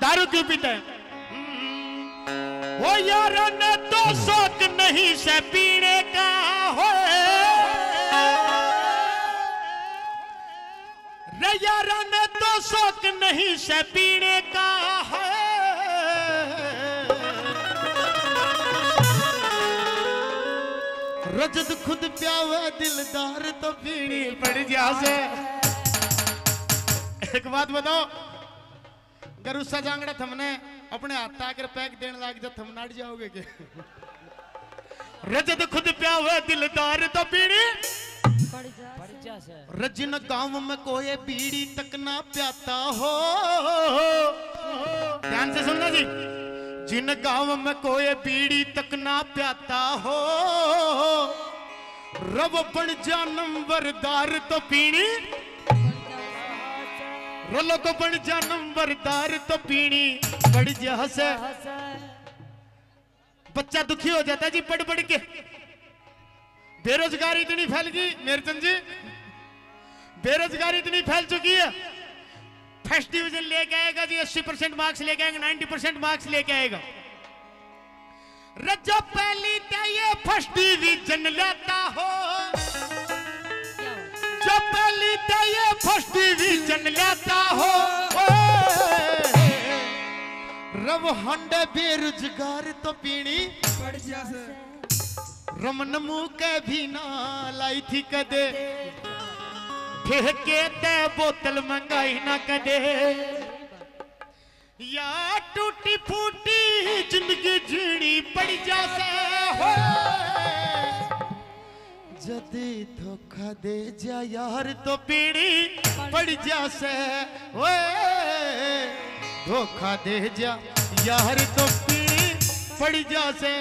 दारू क्यों पीता है? वो यार ने तो शौक नहीं से पीने का हो रे, यार ने तो शौक नहीं से पीने का है। रजत खुद प्यावा दिलदार तो पीनी पड़ जासे। एक बात बताओ, अगर उसका जांगड़ा थमने अपने हाथ आकर पैक देने लग जा, थम नाट जाओगे क्या? रजत खुद प्यावा दिलदार तो पीनी रजिन गांव में कोई बीड़ी तक ना प्याता हो। ध्यान से सुनना जी, जिन गांव में कोई बीड़ी तक ना प्याता हो, रब बन जा नंबरदार तो पीनी, रोलो को बन जा नंबरदार तो पीनी पड़ जा हसे। बच्चा दुखी हो जाता है जी पढ़ पढ़ के। बेरोजगारी इतनी फैल गई मेरे चंद जी, बेरोजगारी इतनी फैल चुकी है। फर्स्ट डिवीजन लेके आएगा जी 80% मार्क्स लेके आएगा, 90% मार्क्स लेके आएगा। रजा पहली तो ये फर्स्ट डिवीजन लेता हो, जो पहली तो ये फर्स्ट डिवीजन लेता हो। रव हंडे बेरोजगार तो पीनी पड़ जासे। रमन मुंह के भी ना लाई थी कदे, ठेके ते बोतल मंगाई ना कदे। या टूटी फूटी जिंदगी जीनी पड़ जासे हो, जदे धोखा दे जा यार तो पीनी पड़ जासे। धोखा दे जा यार तो पीनी पड़ जासे।